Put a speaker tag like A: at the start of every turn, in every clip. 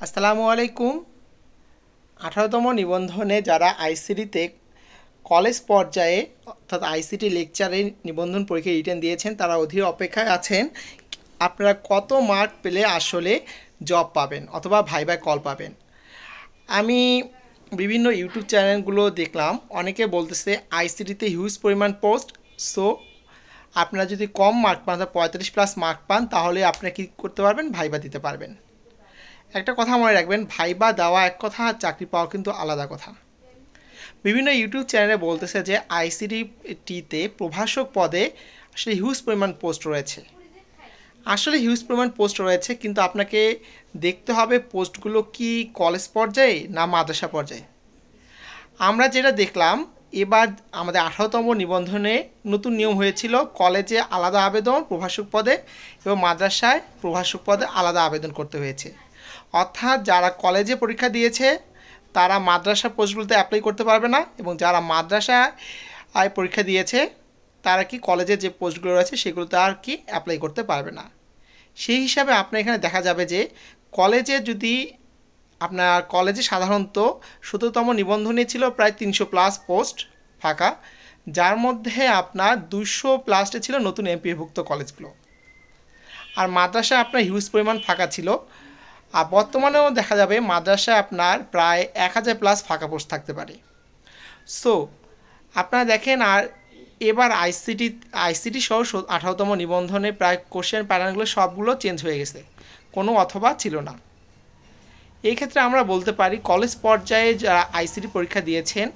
A: আসসালামু আলাইকুম। 18তম নিবন্ধনে যারা আইসিটিতে কলেজ পর্যায়ে অর্থাৎ আইসিটি লেকচারে নিবন্ধন পরীক্ষা রিটেন দিয়েছেন তারা অধীর অপেক্ষায় আছেন আপনারা কত মার্ক পেলে আসলে জব পাবেন অথবা ভাইবা কল পাবেন। আমি বিভিন্ন ইউটিউব চ্যানেলগুলো দেখলাম, অনেকে বলতেছে আইসিটিতে হিউজ পরিমাণ পোস্ট, সো আপনারা যদি কম মার্ক পান, 45+ মার্ক পান, তাহলে আপনারা কী করতে পারবেন, ভাইবা দিতে পারবেন। একটা কথা মনে রাখবেন, ভাইবা দেওয়া এক কথা, চাকরি পাওয়া কিন্তু আলাদা কথা। বিভিন্ন ইউটিউব চ্যানেলে বলতেছে যে আইসিটিতে প্রভাষক পদে আসলে হিউজ পরিমাণ পোস্ট রয়েছে। আসলে হিউজ পরিমাণ পোস্ট রয়েছে, কিন্তু আপনাকে দেখতে হবে পোস্টগুলো কি কলেজ পর্যায়ে না মাদ্রাসা পর্যায়ে। আমরা যেটা দেখলাম, এবার আমাদের 18তম নিবন্ধনে নতুন নিয়ম হয়েছিল, কলেজে আলাদা আবেদন প্রভাষক পদে এবং মাদ্রাসায় প্রভাষক পদে আলাদা আবেদন করতে হয়েছে। অর্থাৎ যারা কলেজে পরীক্ষা দিয়েছে তারা মাদ্রাসা পোস্টগুলোতে অ্যাপ্লাই করতে পারবে না, এবং যারা মাদ্রাসায় পরীক্ষা দিয়েছে তারা কি কলেজে যে পোস্টগুলো রয়েছে সেগুলোতে আর কি অ্যাপ্লাই করতে পারবে না। সেই হিসাবে আপনার এখানে দেখা যাবে যে আপনার কলেজে সাধারণত 17তম নিবন্ধনে ছিল প্রায় 300+ পোস্ট ফাঁকা, যার মধ্যে আপনার 200+ ছিল নতুন এমপিভুক্ত কলেজগুলো, আর মাদ্রাসায় আপনার হিউজ পরিমাণ ফাঁকা ছিল। আর বর্তমানেও দেখা যাবে মাদ্রাসায় আপনার প্রায় 1000+ ফাঁকা পোস্ট থাকতে পারে। সো আপনারা দেখেন, আর এবার আইসিটি সহ 18তম নিবন্ধনে প্রায় কোশ্চেন প্যাটার্নগুলো সবগুলো চেঞ্জ হয়ে গেছে, কোনো অথবা ছিল না। এই ক্ষেত্রে আমরা বলতে পারি কলেজ পর্যায়ে যারা আইসিটি পরীক্ষা দিয়েছেন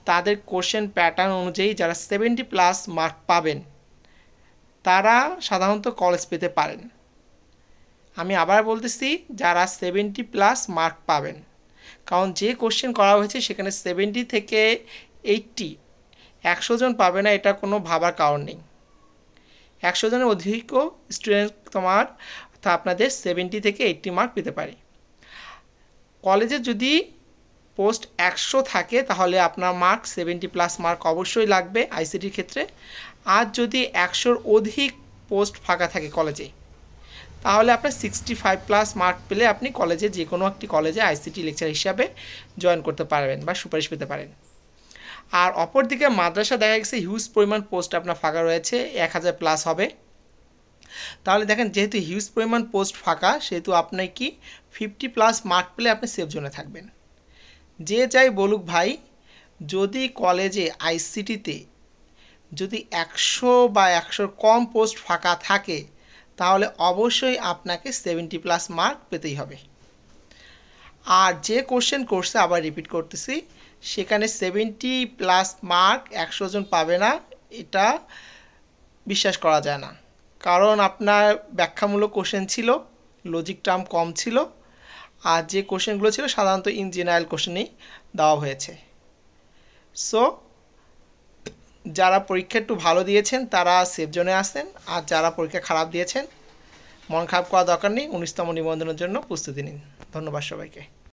A: তাদের কোশ্চেন প্যাটার্ন অনুযায়ী যারা 70+ মার্ক পাবেন তারা সাধারণত কলেজ পেতে পারেন। আমি আবার বলতেছি, যারা 70+ মার্ক পাবেন, কারণ যে কোশ্চেন করা হয়েছে সেখানে 70 থেকে 80, 100 জন পাবে না, এটা কোনো ভাবার কারণ নেই। 100 জনের অধিকও স্টুডেন্ট আপনাদের 70 থেকে 80 মার্ক পেতে পারে। কলেজে যদি পোস্ট 100 থাকে তাহলে আপনার মার্ক 70+ মার্ক অবশ্যই লাগবে আইসিটির ক্ষেত্রে। আর যদি 100-র অধিক পোস্ট ফাঁকা থাকে কলেজে, তাহলে আপনার 65+ মার্ক পেলে আপনি কলেজে যে কোনো একটি কলেজে আইসিটি লেকচার হিসাবে জয়েন করতে পারবেন বা সুপারিশ পেতে পারেন। আর অপরদিকে মাদ্রাসা দেখা গেছে হিউজ পরিমাণ পোস্ট আপনার ফাঁকা রয়েছে, 1000+ হবে। তাহলে দেখেন, যেহেতু হিউজ পরিমাণ পোস্ট ফাঁকা, সেহেতু আপনি কি 50+ মার্ক পেলে আপনি সেফ জোনে থাকবেন। যে যাই বলুক ভাই, যদি কলেজে আইসিটিতে যদি 100 বা 100-র কম পোস্ট ফাঁকা থাকে তাহলে অবশ্যই আপনাকে 70+ মার্ক পেতেই হবে। আর যে কোশ্চেন করছে, আবার রিপিট করতেছি, সেখানে 70+ মার্ক 100 জন পাবে না, এটা বিশ্বাস করা যায় না। কারণ আপনার ব্যাখ্যামূলক কোশ্চেন ছিল, লজিক টার্ম কম ছিল, আর যে কোশ্চেনগুলো ছিল সাধারণত ইন জেনারেল কোশ্চেনই দেওয়া হয়েছে। সো যারা পরীক্ষা একটু ভালো দিয়েছেন তারা সেফ জোনে আসেন, আর যারা পরীক্ষা খারাপ দিয়েছেন মন খারাপ করার দরকার নেই, 19তম নিবন্ধনের জন্য প্রস্তুতি নিন। ধন্যবাদ সবাইকে।